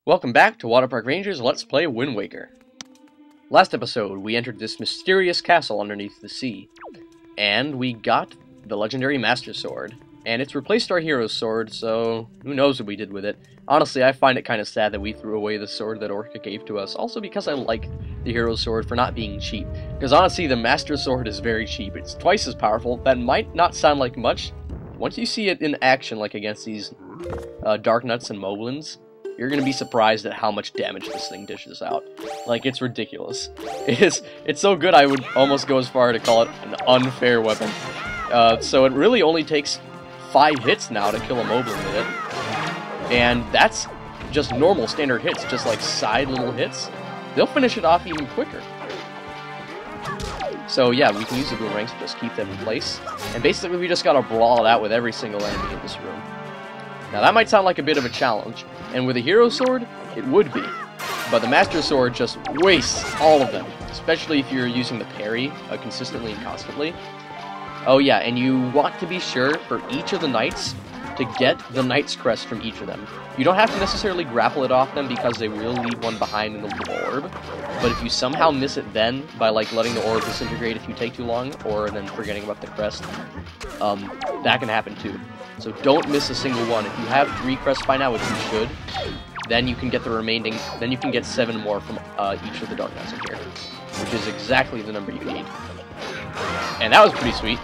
Welcome back to WaterparkRanger's Let's Play Wind Waker. Last episode, we entered this mysterious castle underneath the sea, and we got the legendary Master Sword. And it's replaced our Hero's Sword, so who knows what we did with it. Honestly, I find it kind of sad that we threw away the sword that Orca gave to us, also because I like the Hero's Sword for not being cheap. Because honestly, the Master Sword is very cheap. It's twice as powerful. That might not sound like much. Once you see it in action, like against these Darknuts and Moblins, you're gonna be surprised at how much damage this thing dishes out. Like, it's ridiculous. It's so good I would almost go as far to call it an unfair weapon. So it really only takes 5 hits now to kill a Moblin with it. And that's just normal standard hits, just like side little hits. They'll finish it off even quicker. So yeah, we can use the boomerangs to just keep them in place. And basically we just gotta brawl it out with every single enemy in this room. Now that might sound like a bit of a challenge, and with a Hero Sword, it would be. But the Master Sword just wastes all of them, especially if you're using the parry consistently and constantly. Oh yeah, and you want to be sure for each of the knights to get the Knight's Crest from each of them. You don't have to necessarily grapple it off them because they will leave one behind in the little orb, but if you somehow miss it then by like letting the orb disintegrate if you take too long, or then forgetting about the crest, that can happen too. So don't miss a single one. If you have 3 crests by now, which you should, then you can get the remaining, then you can get 7 more from each of the Darknuts in here, which is exactly the number you need. And that was pretty sweet.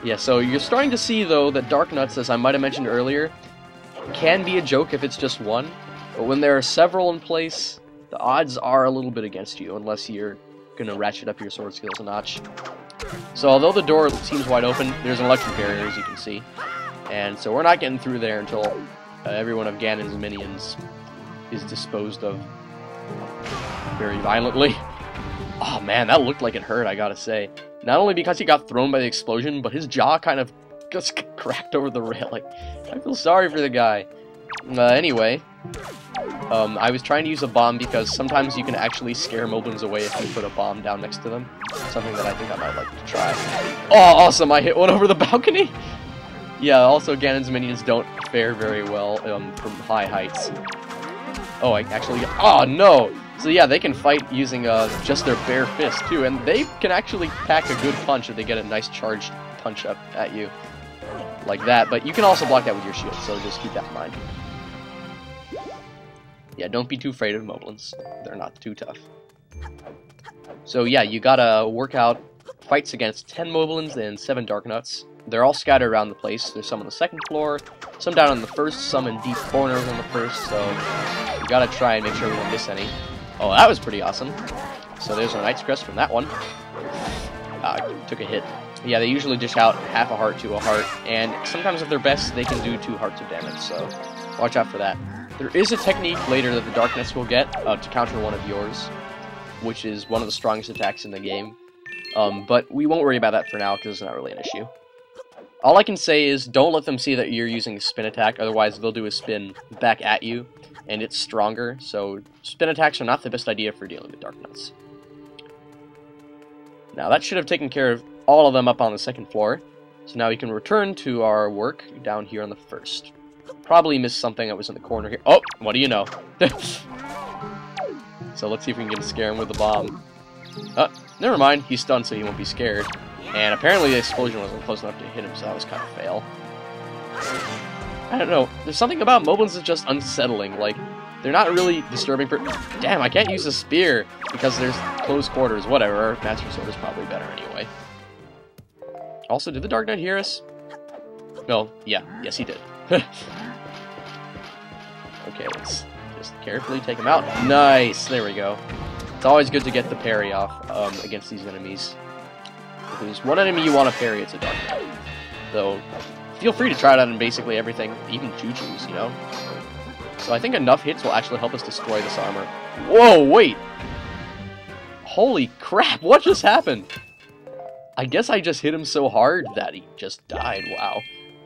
Yeah, so you're starting to see, though, that Darknuts, as I might have mentioned earlier, can be a joke if it's just one, but when there are several in place, the odds are a little bit against you, unless you're going to ratchet up your sword skills a notch. So although the door seems wide open, there's an electric barrier, as you can see, and so we're not getting through there until every one of Ganon's minions is disposed of very violently. Oh man, that looked like it hurt, I gotta say. Not only because he got thrown by the explosion, but his jaw kind of just cracked over the railing. I feel sorry for the guy. Anyway, I was trying to use a bomb because sometimes you can actually scare Moblins away if you put a bomb down next to them. Something that I think I might like to try. Oh, awesome! I hit one over the balcony! Yeah, also Ganon's minions don't fare very well from high heights. Oh, I actually... Oh, no! So yeah, they can fight using just their bare fist, too, and they can actually pack a good punch if they get a nice charged punch up at you. Like that, but you can also block that with your shield, so just keep that in mind. Yeah, don't be too afraid of Moblins. They're not too tough. So yeah, you gotta work out fights against 10 Moblins and 7 Darknuts. They're all scattered around the place. There's some on the 2nd floor, some down on the 1st, some in deep corners on the 1st, so you gotta try and make sure we don't miss any. Oh, that was pretty awesome. So there's our Knight's Crest from that one. Took a hit. Yeah, they usually dish out half a heart to a heart, and sometimes if they're best, they can do 2 hearts of damage, so watch out for that. There is a technique later that the Darknuts will get to counter one of yours, which is one of the strongest attacks in the game. But we won't worry about that for now, because it's not really an issue. All I can say is, don't let them see that you're using a spin attack, otherwise they'll do a spin back at you, and it's stronger, so spin attacks are not the best idea for dealing with Darknuts. Now that should have taken care of all of them up on the 2nd floor, so now we can return to our work down here on the 1st. Probably missed something that was in the corner here. Oh, what do you know? So let's see if we can scare him with the bomb. Never mind, he's stunned so he won't be scared. And apparently the explosion wasn't close enough to hit him, so that was kind of fail. I don't know, there's something about Moblins that's just unsettling, like, they're not really disturbing for... Damn, I can't use a spear, because there's close quarters, whatever, Master Sword is probably better anyway. Also, did the Dark Knight hear us? No, yeah, yes he did. Okay, let's just carefully take him out. Nice, there we go. It's always good to get the parry off against these enemies. If there's one enemy you want to parry, it's a Dark Knight. Though, feel free to try it out on basically everything, even Juju's, you know? So I think enough hits will actually help us destroy this armor. Whoa, wait! Holy crap, what just happened? I guess I just hit him so hard that he just died, wow.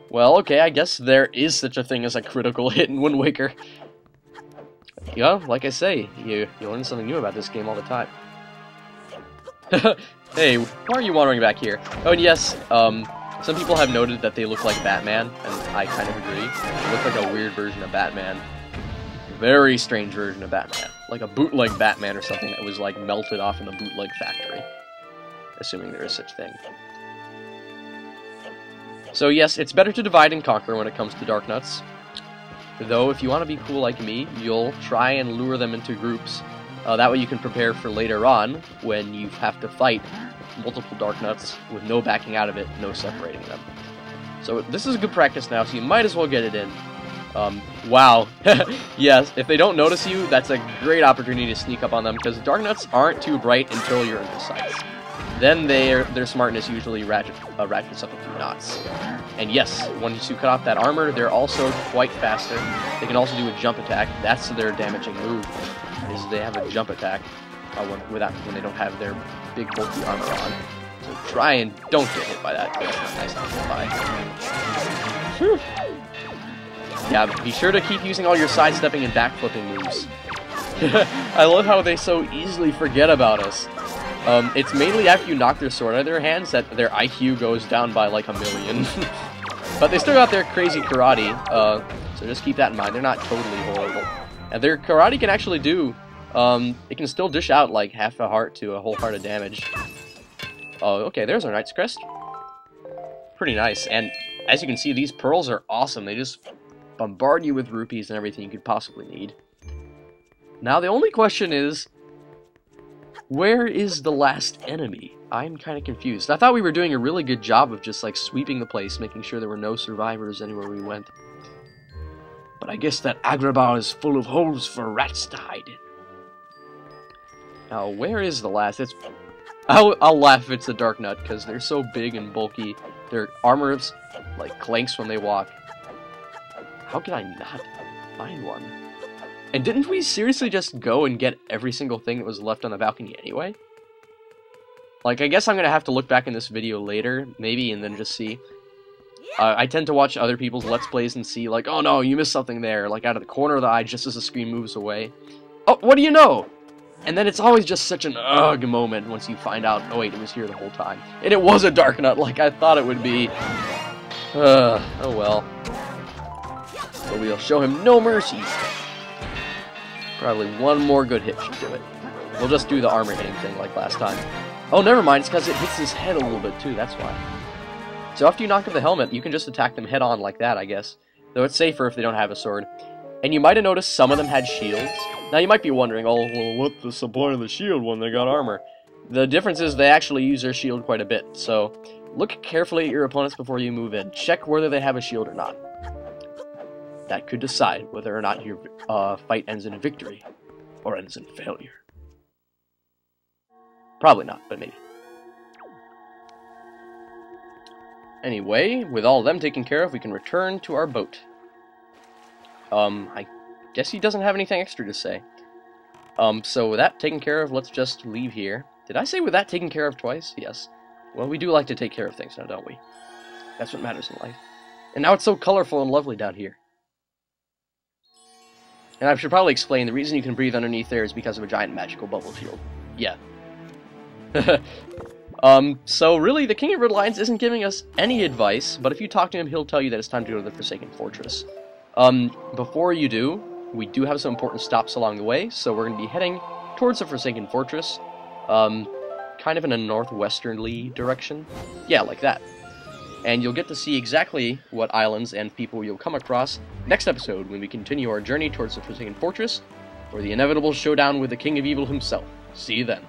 Well, okay, I guess there is such a thing as a critical hit in Wind Waker. Yeah, like I say, you learn something new about this game all the time. Hey, why are you wandering back here? Oh, and yes, some people have noted that they look like Batman, and I kind of agree. They look like a weird version of Batman. Very strange version of Batman. Like a bootleg Batman or something that was, like, melted off in the bootleg factory. Assuming there is such thing. So yes, it's better to divide and conquer when it comes to Dark Nuts. Though, if you want to be cool like me, you'll try and lure them into groups. That way you can prepare for later on, when you have to fight multiple Dark Nuts with no backing out of it, no separating them. So this is a good practice now, so you might as well get it in. Wow. Yes, if they don't notice you, that's a great opportunity to sneak up on them, because Dark Nuts aren't too bright until you're in their sights. Then their smartness usually ratchets up a few knots. And yes, once you cut off that armor, they're also quite faster. They can also do a jump attack. That's their damaging move, is they have a jump attack when they don't have their big bulky armor on. So try and don't get hit by that. That's not nice to get by. Yeah, be sure to keep using all your sidestepping and backflipping moves. I love how they so easily forget about us. It's mainly after you knock their sword out of their hands that their IQ goes down by like 1,000,000. But they still got their crazy karate, so just keep that in mind. They're not totally horrible. And their karate can actually do, it can still dish out like half a heart to a whole heart of damage. Oh, okay, there's our Knight's Crest. Pretty nice, and as you can see, these pearls are awesome. They just bombard you with rupees and everything you could possibly need. Now the only question is, where is the last enemy? I'm kind of confused. I thought we were doing a really good job of just like sweeping the place, making sure there were no survivors anywhere we went. But I guess that Agrabah is full of holes for rats to hide in. Now, where is the last? I'll laugh if it's a Dark Nut, because they're so big and bulky. Their armor like clanks when they walk. How can I not find one? And didn't we seriously just go and get every single thing that was left on the balcony anyway? Like, I guess I'm gonna have to look back in this video later, maybe, and then just see. I tend to watch other people's Let's Plays and see, like, oh no, you missed something there, like out of the corner of the eye just as the screen moves away. Oh, what do you know? And then it's always just such an ugh moment once you find out, oh wait, it was here the whole time. And it was a Dark Nut like I thought it would be. Oh well. But we'll show him no mercy. Probably one more good hit should do it. We'll just do the armor hitting thing like last time. Oh, never mind, it's because it hits his head a little bit too, that's why. So after you knock off the helmet, you can just attack them head on like that, I guess. Though it's safer if they don't have a sword. And you might have noticed some of them had shields. Now you might be wondering, oh, well, what's the supply of the shield when they got armor? The difference is they actually use their shield quite a bit, so look carefully at your opponents before you move in. Check whether they have a shield or not. That could decide whether or not your fight ends in a victory, or ends in failure. Probably not, but maybe. Anyway, with all of them taken care of, we can return to our boat. I guess he doesn't have anything extra to say. So with that taken care of, let's just leave here. Did I say with that taken care of twice? Yes. Well, we do like to take care of things now, don't we? That's what matters in life. And now it's so colorful and lovely down here. And I should probably explain, the reason you can breathe underneath there is because of a giant magical bubble shield. Yeah. So really, the King of Red Lions isn't giving us any advice, but if you talk to him, he'll tell you that it's time to go to the Forsaken Fortress. Before you do, we do have some important stops along the way, so we're going to be heading towards the Forsaken Fortress, kind of in a northwesternly direction. Yeah, like that. And you'll get to see exactly what islands and people you'll come across next episode when we continue our journey towards the Forsaken Fortress, for the inevitable showdown with the King of Evil himself. See you then.